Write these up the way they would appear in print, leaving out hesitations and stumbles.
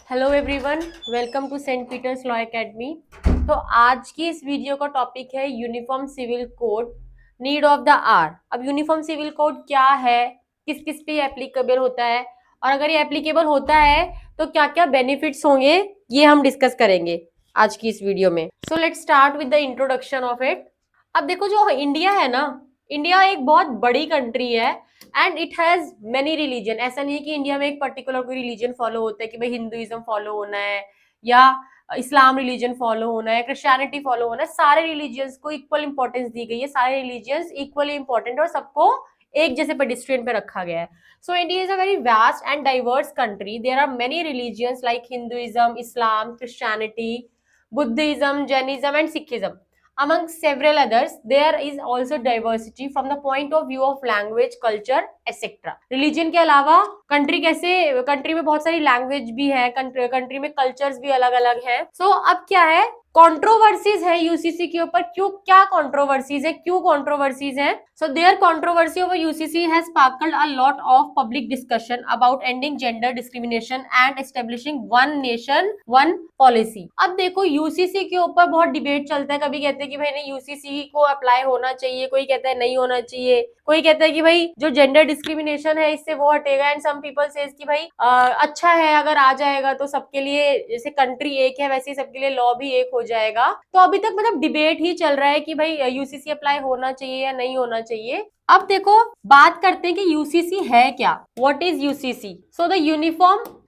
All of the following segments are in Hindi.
Hello everyone, welcome to saint Peter's law academy. तो आज की इस वीडियो का टॉपिक है uniform civil code, need of the hour. अब यूनिफॉर्म सिविल कोड क्या है, किस किस पे एप्लीकेबल होता है, और अगर ये एप्लीकेबल होता है तो क्या क्या बेनिफिट्स होंगे, ये हम डिस्कस करेंगे आज की इस वीडियो में। So let's start with the introduction of it. अब देखो, जो इंडिया है ना, इंडिया एक बहुत बड़ी कंट्री है and it has many religion. ऐसा नहीं है कि इंडिया में एक पर्टिकुलर कोई रिलीजन फॉलो होता है कि भाई हिंदुइज्म फॉलो होना है या इस्लाम रिलीजन फॉलो होना है, क्रिश्चियनिटी फॉलो होना है। सारे रिलीजियंस को इक्वल इंपॉर्टेंस दी गई है, सारे रिलीजियंस इक्वली इंपॉर्टेंट और सबको एक जैसे पेडिस्ट्रियन पे रखा गया है। So India is a very vast and diverse country. There are many religions like Hinduism, Islam, Christianity, Buddhism, Jainism and Sikhism. Among several others, there is also diversity from the point of view of language, culture, etc. Religion के अलावा कंट्री में बहुत सारी लैंग्वेज भी है, कंट्री में कल्चर्स भी अलग अलग है। सो अब क्या है, कंट्रोवर्सीज है यूसीसी के ऊपर। क्यों, क्या कंट्रोवर्सीज है, क्यों कंट्रोवर्सीज है? So there controversy over UCC has sparkled a lot of public discussion about ending gender discrimination and establishing one nation one policy. अब देखो, यूसीसी के ऊपर बहुत डिबेट चलता है। कभी कहते हैं कि भाई नहीं, यूसीसी को अप्लाई होना चाहिए, कोई कहता है नहीं होना चाहिए, कोई कहता है कि भाई जो जेंडर डिस्क्रिमिनेशन है इससे वो हटेगा, एंड सम पीपल सेज कि भाई अच्छा है अगर आ जाएगा तो सबके लिए, जैसे कंट्री एक है वैसे ही सबके लिए लॉ भी एक हो जाएगा। तो अभी तक मतलब डिबेट ही चल रहा है कि भाई यूसीसी अप्लाई होना चाहिए या नहीं होना चाहिए। अब देखो, बात करते हैं कि यूसीसी है क्या। What is UCC? So the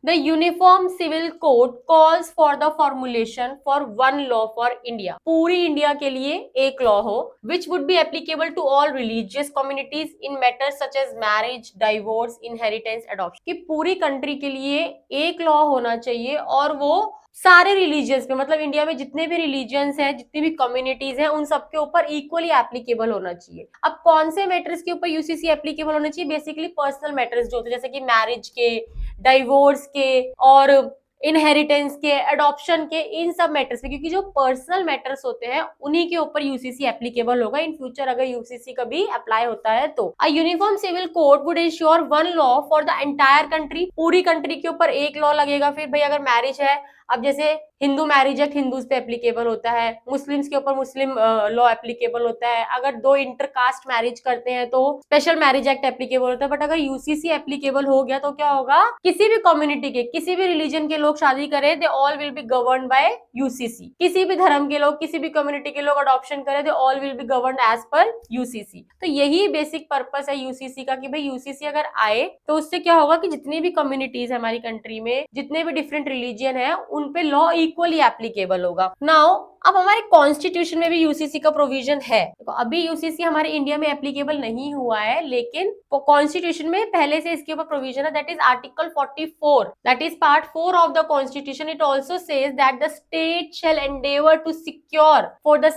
uniform civil code calls for the formulation for one law for India. पूरी इंडिया के लिए एक लॉ हो which would be applicable to all religious communities in matters such as marriage, divorce, inheritance, adoption. कि पूरी कंट्री के लिए एक लॉ होना चाहिए और वो सारे रिलीजियंस पे, मतलब इंडिया में जितने भी रिलीजियंस हैं, जितनी भी कम्युनिटीज हैं, उन सबके ऊपर इक्वली एप्लीकेबल होना चाहिए। अब कौन से मैटर्स के ऊपर यूसीसी एप्लीकेबल होना चाहिए? बेसिकली पर्सनल मैटर्स जो होते हैं, जैसे कि मैरिज के, डाइवोर्स के और इनहेरिटेंस के, अडॉप्शन के, इन सब मैटर्स पे। क्योंकि जो पर्सनल मैटर्स होते हैं उन्हीं के ऊपर यूसीसी एप्लीकेबल होगा इन फ्यूचर, अगर यूसीसी कभी अप्लाई होता है तो। A uniform civil code would ensure one law for the entire country. पूरी कंट्री के ऊपर एक लॉ लगेगा। फिर भाई अगर मैरिज है, अब जैसे हिंदू मैरिज एक्ट हिंदूज पे एप्लीकेबल होता है, मुस्लिम्स के ऊपर मुस्लिम लॉ एप्लीकेबल होता है, अगर दो इंटरकास्ट मैरिज करते हैं तो स्पेशल मैरिज एक्ट एप्लीकेबल होता है। बट अगर यूसीसी एप्लीकेबल हो गया तो क्या होगा, किसी भी कम्युनिटी के, किसी भी रिलीजन के लोग शादी करें, they all will be govern by UCC. किसी भी धर्म के लोग, किसी भी कम्युनिटी के लोग अडॉप्शन करें, they all will be govern as per UCC. तो यही बेसिक पर्पस है यूसीसी का कि भाई यूसीसी अगर आए तो उससे क्या होगा कि जितनी भी कम्युनिटीज है हमारी कंट्री में, जितने भी डिफरेंट रिलीजियन है, उन पे लॉ इक्वली एप्लीकेबल होगा। नाउ अब हमारे कॉन्स्टिट्यूशन में भी यूसीसी का प्रोविजन है। तो अभी यूसीसी हमारे इंडिया में एप्लीकेबल नहीं हुआ है, लेकिन कॉन्स्टिट्यूशन में पहले से इसके ऊपर प्रोविजन है। That is article 44, that is part 4 of the constitution. It also says that the state shall endeavour to secure for the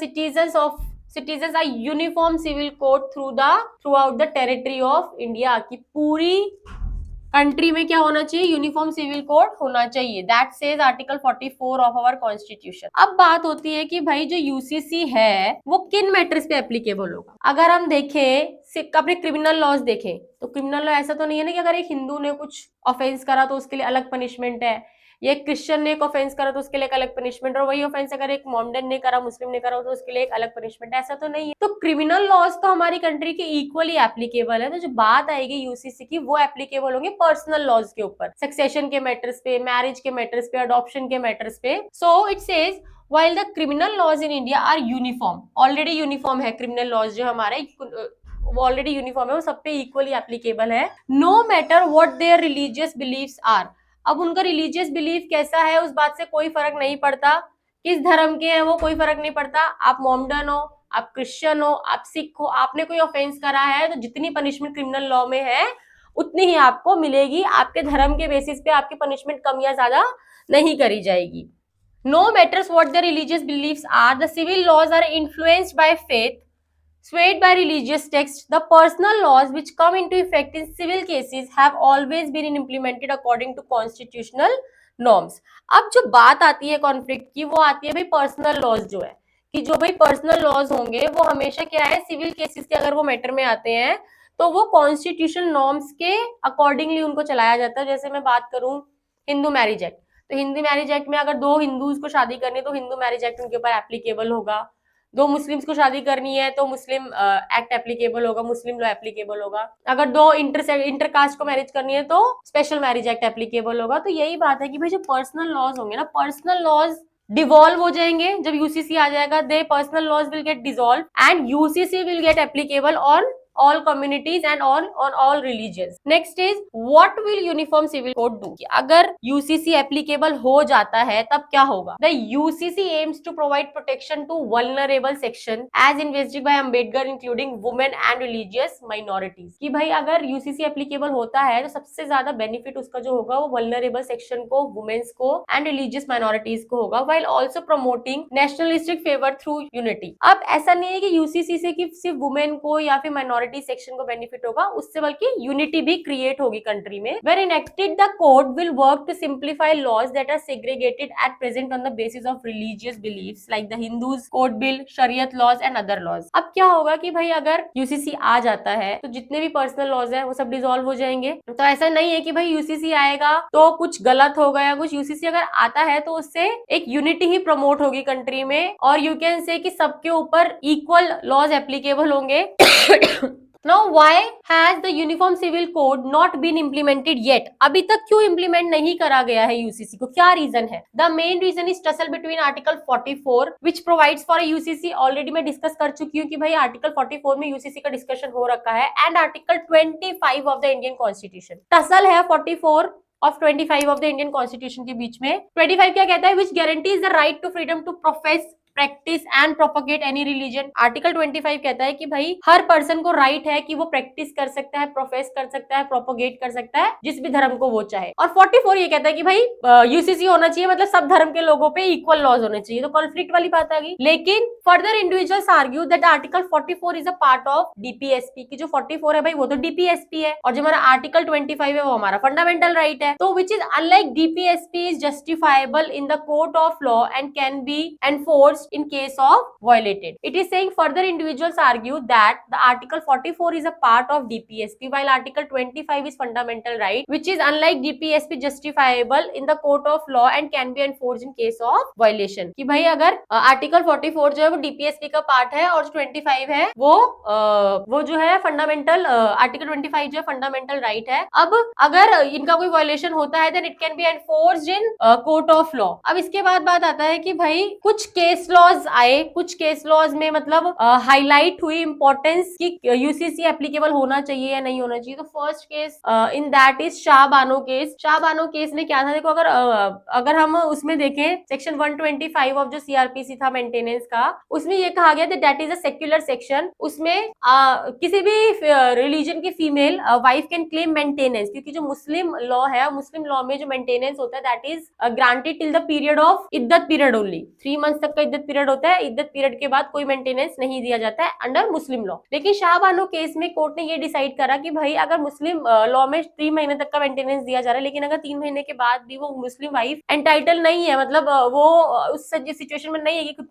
citizens a uniform civil code throughout the territory of India। की पूरी कंट्री में क्या होना चाहिए, यूनिफॉर्म सिविल कोड होना चाहिए। That says article 44 of our constitution. अब बात होती है कि भाई जो यूसीसी है वो किन मैटर्स पे एप्लीकेबल होगा। अगर हम देखें, अपने क्रिमिनल लॉज देखें, तो क्रिमिनल लॉ ऐसा तो नहीं है ना कि अगर एक हिंदू ने कुछ ऑफेंस करा तो उसके लिए अलग पनिशमेंट है, ये क्रिश्चियन ने एक ऑफेंस करा तो उसके लिए एक अलग पनिशमेंट, और वही ऑफेंस अगर एक मोमडन ने करा, मुस्लिम ने करा तो उसके लिए एक अलग पनिशमेंट। ऐसा तो नहीं है। तो क्रिमिनल लॉज तो हमारी कंट्री के इक्वली एप्लीकेबल है। तो जो बात आएगी यूसीसी की, वो एप्लीकेबल होंगे पर्सनल लॉज के ऊपर, सक्सेशन के मैटर्स पे, मैरिज के मैटर्स पे, अडॉप्शन के मैटर्स पे। So it says while the criminal laws in India are uniform, already uniform है criminal laws जो हमारे, वो ऑलरेडी यूनिफॉर्म है, वो सब पे इक्वली एप्लीकेबल है, no matter what their religious beliefs are. अब उनका रिलीजियस बिलीफ कैसा है उस बात से कोई फर्क नहीं पड़ता, किस धर्म के हैं वो कोई फर्क नहीं पड़ता। आप मोमडन हो, आप क्रिश्चियन हो, आप सिख हो, आपने कोई ऑफेंस करा है तो जितनी पनिशमेंट क्रिमिनल लॉ में है उतनी ही आपको मिलेगी। आपके धर्म के बेसिस पे आपकी पनिशमेंट कम या ज्यादा नहीं करी जाएगी। No matters what the religious beliefs are, the civil laws are influenced by faith, swayed by religious texts. The personal laws which come into effect in civil cases have always been implemented according to constitutional norms। अब जो बात आती है कॉन्फ्लिक्ट की, वो आती है भाई पर्सनल लॉज जो है, कि जो भाई पर्सनल लॉज होंगे वो हमेशा क्या है, सिविल केसेस के अगर वो मैटर में आते हैं तो वो कॉन्स्टिट्यूशन नॉर्म्स के अकॉर्डिंगली उनको चलाया जाता है। जैसे मैं बात करूं हिंदू मैरिज एक्ट, तो हिंदू मैरिज एक्ट में अगर दो हिंदूज को शादी करनी है तो हिंदू मैरिज एक्ट उनके ऊपर एप्लीकेबल होगा, दो मुस्लिम्स को शादी करनी है तो मुस्लिम एक्ट एप्लीकेबल होगा, मुस्लिम लॉ एप्लीकेबल होगा, अगर दो इंटरकास्ट को मैरिज करनी है तो स्पेशल मैरिज एक्ट एप्लीकेबल होगा। तो यही बात है कि भाई जो पर्सनल लॉज होंगे ना, पर्सनल लॉज डिवॉल्व हो जाएंगे जब यूसीसी आ जाएगा, the personal laws will get dissolve and UCC will get applicable on all communities and on all religions. Next is what will uniform civil code do? अगर UCC applicable हो जाता है तब क्या होगा? The UCC aims to provide protection to vulnerable section as envisaged by Ambedkar including women and religious minorities. कि भाई अगर UCC applicable होता है तो सबसे ज्यादा बेनिफिट उसका जो होगा वो vulnerable section को, वुमेन्स को and religious minorities को होगा, while also promoting nationalistic favor through unity. अब ऐसा नहीं है कि UCC से कि सिर्फ वुमेन को या फिर माइनॉरिटी सेक्शन को बेनिफिट होगा, उससे बल्कि यूनिटी भी क्रिएट होगी कंट्री में। Where enacted the code will work to simplify laws that are segregated at present on the basis of religious beliefs like the Hindus code bill, Shariat laws and other laws. अब क्या होगा कि भाई अगर यूसीसी आ जाता है तो जितने भी पर्सनल लॉज है वो सब डिसॉल्व हो जाएंगे। तो ऐसा नहीं है कि भाई यूसीसी आएगा तो कुछ गलत होगा या कुछ, यूसीसी अगर आता है तो उससे एक यूनिटी ही प्रमोट होगी कंट्री में, और यू कैन से कि सबके ऊपर इक्वल लॉज एप्लीकेबल होंगे। Now why has the Uniform Civil Code not been implemented yet? अभी तक क्यों इम्प्लीमेंट नहीं करा गया है यूसीसी को, क्या रीजन है? The main reason is tussle between Article 44 which provides for a UCC, already मैं डिस्कस कर चुकी हूँ कि भाई आर्टिकल 44 में यूसीसी का डिस्कशन हो रखा है, and article 25 of the Indian constitution. Tussle है 44 of 25 of the Indian constitution के बीच में। 25 क्या कहता है? Which guarantees the right to freedom to profess, practice and propagate any religion. Article 25 कहता है कि भाई हर पर्सन को राइट है कि वो प्रैक्टिस कर सकता है, प्रोफेस कर सकता है, प्रोपोगेट कर सकता है जिस भी धर्म को वो चाहे। और 44 ये कहता है कि भाई यूसीसी होना चाहिए, मतलब सब धर्म के लोगों पे इक्वल लॉज होने चाहिए। तो कॉन्फ्लिक्ट वाली बात आ गई। लेकिन further individuals argue that article 44 is a part of DPSP, की जो 44 है भाई वो तो डीपीएसपी है, और जो हमारा आर्टिकल 25 है वो हमारा फंडामेंटल राइट है। तो which is unlike DPSP is justifiable in the court of law and can be enforced in case of violated. It is saying further individuals argue that the Article 44 is a part of DPSP while Article 25 is fundamental right which is unlike DPSP justifiable in the court of law and can be enforced in case of violation. कि भाई अगर आर्टिकल 44 जो है वो डीपीएसपी का पार्ट है और जो 25 है वो जो है फंडामेंटल, आर्टिकल 25 जो है फंडामेंटल राइट है। अब अगर इनका कोई वायलेशन होता है then it can be enforced in court of law. अब इसके बाद बात आता है कि भाई कुछ केस लॉज आए, कुछ केस लॉज में मतलब हाईलाइट हुई इंपॉर्टेंस कि यूसीसी एप्लीकेबल होना चाहिए या नहीं होना चाहिए। तो first case in that is Shah Bano case. Shah Bano case में क्या था, देखो अगर हम उसमें देखें सेक्शन 125 ऑफ जो सीआरपीसी था मेंटेनेंस का, उसमें ये कहा गया that is a secular section. उसमें किसी भी रिलीजन की female wife can claim maintenance, क्योंकि जो मुस्लिम लॉ है, मुस्लिम लॉ में जो मेंटेनेंस होता है that is granted till the period of इद्दत पीरियड ओनली। 3 मंथ्स तक का इद्दत पीरियड होता है, इद्दत पीरियड के बाद कोई मेंटेनेंस नहीं दिया जाता है अंडर मुस्लिम लॉ। लेकिन शाह बानो केस में कोर्ट ने ये डिसाइड करा कि भाई अगर मुस्लिम लॉ में 3 महीने तक का मेंटेनेंस दिया जा रहा है, लेकिन अगर 3 महीने के बाद भी वो मुस्लिम वाइफ एंटाइटल नहीं है, मतलब वो उस सिचुएशन में नहीं है कि खुद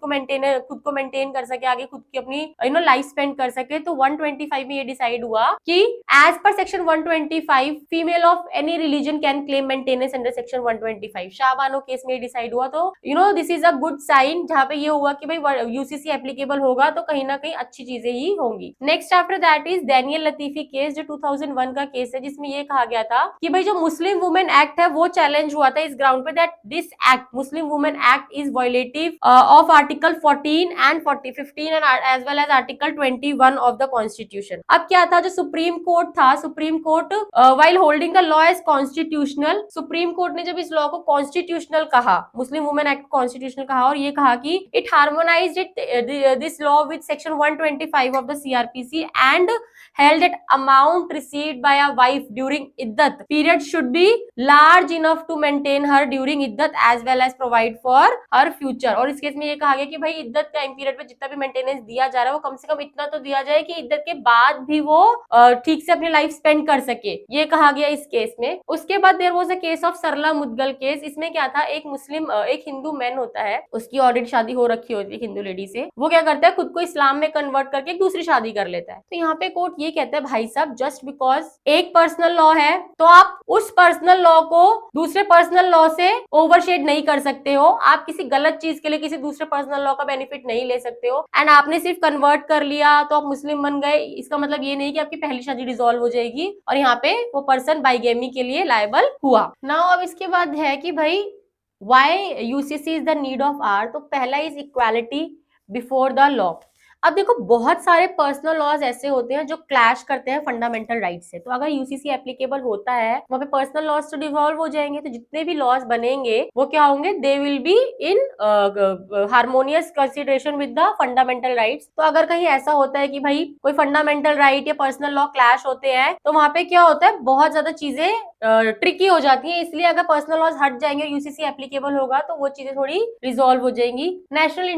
को मेंटेन कर सके, आगे खुद की अपनी लाइफ स्पेंड कर सके, तो 125 में ये डिसाइड हुआ कि as per section 125 female of any religion can claim maintenance under section 125। Shah Bano case में डिसाइड हुआ। तो this is a good sign, जहां पे ये हुआ कि भाई यूसीसी एप्लीकेबल होगा तो कहीं ना कहीं अच्छी चीजें ही होंगी। Next after that is Daniel Latifi case, जो 2001 का केस है, जिसमें ये कहा गया था कि भाई जो मुस्लिम वुमेन एक्ट है वो चैलेंज हुआ था इस ग्राउंड पे that this act, Muslim women act is violative of article 14 and 15 and as well as article 21 of the constitution. अब क्या था, जो सुप्रीम कोर्ट था, supreme court while holding the law as constitutional, supreme court ने जब इस लॉ को कॉन्स्टिट्यूशनल कहा, मुस्लिम वुमेन एक्ट कॉन्स्टिट्यूशनल कहा, और ये कहा कि it harmonised this law with section 125 of the CRPC and held that amount received by a wife during iddat period should be large enough to maintain her during iddat as well as provide for her future। और इस केस में ये कहा गया कि भाई इद्दत टाइम पीरियड पे जितना भी मेंटेनेंस दिया जा रहा है वो कम से कम इतना तो दिया जाए कि इद्दत के बाद भी वो ठीक से अपनी लाइफ स्पेंड कर सके, ये कहा गया इस केस में। उसके बाद there was a case of Sarla Mudgal case. इसमें क्या था, एक मुस्लिम एक हिंदू मैन होता है, उसकी ऑलरेडी शादी हो रखी होती है हिंदू लेडी से, वो क्या करता है, खुद को इस्लाम में कन्वर्ट करके एक दूसरी शादी कर लेता है। तो यहाँ पे कोर्ट ये कहता है भाई साहब, जस्ट बिकॉज एक पर्सनल लॉ है तो आप उस पर्सनल लॉ को दूसरे पर्सनल लॉ से ओवरशेड नहीं कर सकते हो। आप किसी गलत चीज के लिए किसी दूसरे पर्सनल लॉ का बेनिफिट नहीं ले सकते हो। एंड आपने सिर्फ कन्वर्ट कर लिया तो आप मुस्लिम बन गए, इसका मतलब ये नहीं कि आपकी पहली शादी डिसॉल्व हो जाएगी और यहाँ पे वो पर्सन बाइगेमी के लिए लायबल हुआ। नाउ अब इसके बाद है कि भाई why UCC is the need of the. Hour पहला is equality before the law. अब देखो बहुत सारे पर्सनल लॉज ऐसे होते हैं जो क्लैश करते हैं फंडामेंटल राइट से, तो अगर यूसीसी एप्लीकेबल होता है वहां पे पर्सनल लॉज तो डिवॉल्व हो जाएंगे, तो जितने भी लॉज बनेंगे वो क्या होंगे, they will be in harmonious consideration with the fundamental rights. तो अगर कहीं ऐसा होता है कि भाई कोई फंडामेंटल राइट या पर्सनल लॉ क्लैश होते हैं तो वहां पे क्या होता है, बहुत ज्यादा चीजें ट्रिकी हो जाती है। इसलिए अगर पर्सनल लॉज हट जाएंगे और यूसीसी एप्लीकेबल होगा तो वो चीजें थोड़ी रिजॉल्व हो जाएंगी। नेशनल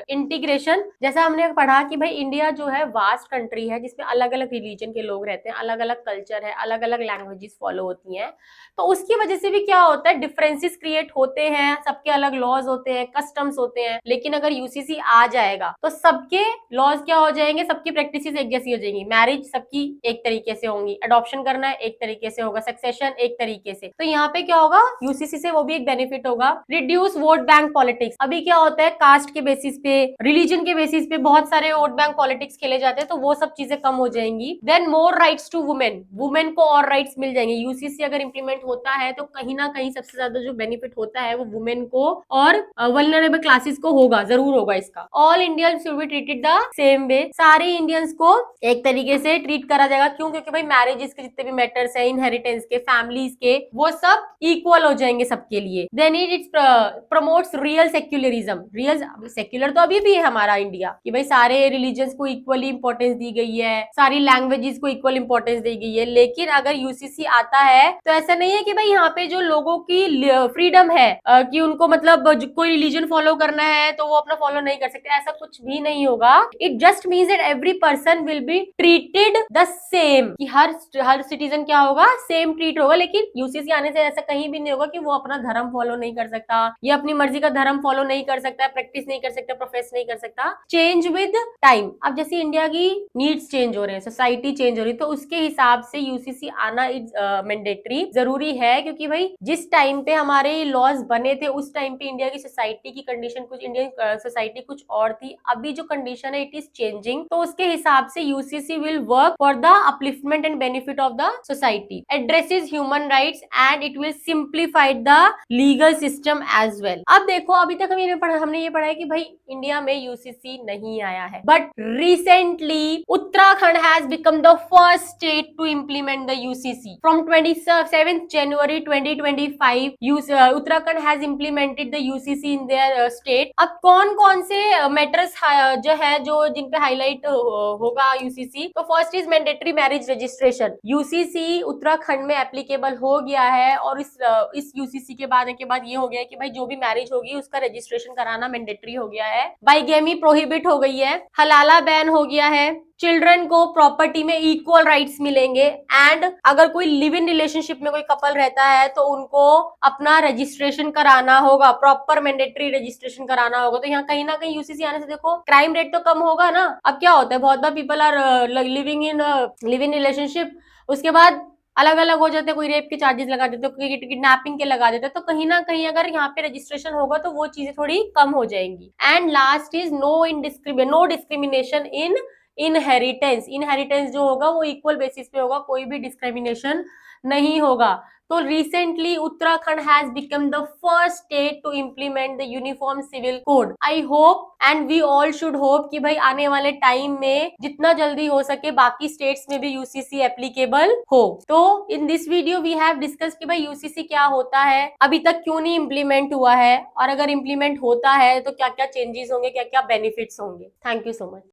इंटीग्रेशन जैसा हमने पढ़ा कि भाई इंडिया जो है वास्ट कंट्री है जिसमें अलग अलग रिलीजन के लोग रहते हैं, अलग अलग कल्चर है, अलग अलग लैंग्वेजेस फॉलो होती हैं, तो उसकी वजह से भी क्या होता है, डिफरेंसेस क्रिएट होते हैं, सबके अलग लॉज होते हैं, कस्टम्स होते हैं। लेकिन अगर यूसीसी आ जाएगा तो सबके लॉज क्या हो जाएंगे, सबकी प्रैक्टिसेस एक जैसी हो जाएंगी, मैरिज सबकी एक तरीके से होंगी, अडॉप्शन करना है एक तरीके से होगा, सक्सेशन एक तरीके से। तो यहाँ पे क्या होगा, यूसीसी से वो भी एक बेनिफिट होगा। Reduce vote bank politics. अभी क्या होता है, कास्ट के बेसिस पे, रिलीजन के बेसिस पे बहुत सारे वोट बैंक पॉलिटिक्स खेले जाते हैं, तो वो सब चीजें कम हो जाएंगी। Then more rights to women, women को और राइट्स मिल जाएंगे। यूसीसी अगर इंप्लीमेंट होता है तो कहीं ना कहीं सबसे ज्यादा जो बेनिफिट होता है वो वुमेन को और वल्नरेबल क्लासेस को होगा, जरूर होगा इसका। All Indians should be treated the same way. सारे इंडियंस को एक तरीके से ट्रीट करा जाएगा। क्यों? क्योंकि भाई मैरिजेस के जितने भी मैटर्स है, इनहेरिटेंस के, फैमिलीज के, वो सब इक्वल हो जाएंगे सबके लिए। Then it promotes real secularism. Real secular तो अभी भी है हमारा इंडिया कि भाई सारे रिलीजन्स को इक्वली इंपॉर्टेंस दी गई है, सारी लैंग्वेजेस को इक्वल इंपॉर्टेंस दी गई है। लेकिन अगर यूसीसी आता है तो ऐसा नहीं है कि भाई यहाँ पे जो लोगों की फ्रीडम है कि उनको मतलब कोई रिलीजन फॉलो करना है तो वो अपना फॉलो नहीं कर सकते, ऐसा कुछ भी नहीं होगा। It just means that every person will be treated the same, कि हर सिटीजन क्या होगा, सेम ट्रीट होगा। लेकिन यूसीसी आने से ऐसा कहीं भी नहीं होगा कि वो अपना धर्म फॉलो नहीं कर सकता या अपनी मर्जी का धर्म फॉलो नहीं कर सकता, प्रैक्टिस नहीं कर सकता, प्रोफेस नहीं कर सकता। Change with time. अब जैसे इंडिया की नीड्स चेंज हो रहे हैं, सोसाइटी चेंज हो रही है, तो उसके हिसाब से यूसीसी आना इज मैंडेटरी, जरूरी है। क्योंकि भाई जिस टाइम पे हमारे लॉज बने थे उस टाइम पे इंडिया की सोसाइटी की कंडीशन कुछ, इंडियन सोसाइटी कुछ और थी। अभी जो कंडीशन है इट इज चेंजिंग, तो उसके हिसाब से UCC will work for the upliftment and benefit of the society, addresses human rights and it will simplified the legal system as well. अब देखो अभी तक हमने ये पढ़ा है कि भाई इंडिया में यूसीसी नहीं आया है, but recently Uttarakhand has become the first state to implement the UCC. From 27 January 2025 Uttarakhand has implemented the UCC in their state. अब कौन कौन से मैटर्स जो है जो जिन पे हाईलाइट होगा यूसीसी, तो first is mandatory marriage registration. UCC Uttarakhand में एप्लीकेबल हो गया है और इस यूसीसी के बाद ये हो गया है कि भाई जो भी मैरिज होगी उसका रजिस्ट्रेशन कराना मैंडेटरी हो गया है। बाइगेमी प्रोहिबिट हो गई है, हलाला बैन हो गया है, चिल्ड्रन को प्रॉपर्टी में इक्वल राइट्स मिलेंगे, एंड अगर कोई लिव इन रिलेशनशिप में कोई कपल रहता है तो उनको अपना रजिस्ट्रेशन कराना होगा, प्रॉपर मैंडेटरी रजिस्ट्रेशन कराना होगा। तो यहाँ कहीं ना कहीं यूसीसी आने से देखो क्राइम रेट तो कम होगा ना। अब क्या होता है, बहुत बार people are living in relationship, उसके बाद अलग अलग हो जाते हैं, कोई रेप के चार्जेस लगा देते, कोई किडनैपिंग के लगा देते, तो कहीं ना कहीं अगर यहाँ पे रजिस्ट्रेशन होगा तो वो चीजें थोड़ी कम हो जाएंगी। And last is no discrimination in inheritance जो होगा वो इक्वल बेसिस पे होगा, कोई भी डिस्क्रिमिनेशन नहीं होगा। तो recently Uttarakhand has become the first state to implement the uniform civil code. I hope and we all should hope कि भाई आने वाले टाइम में जितना जल्दी हो सके बाकी स्टेट्स में भी यूसीसी एप्लीकेबल हो। तो in this video we have discuss कि भाई यूसीसी क्या होता है, अभी तक क्यों नहीं इंप्लीमेंट हुआ है, और अगर इंप्लीमेंट होता है तो क्या क्या चेंजेस होंगे, क्या क्या बेनिफिट्स होंगे। Thank you so much.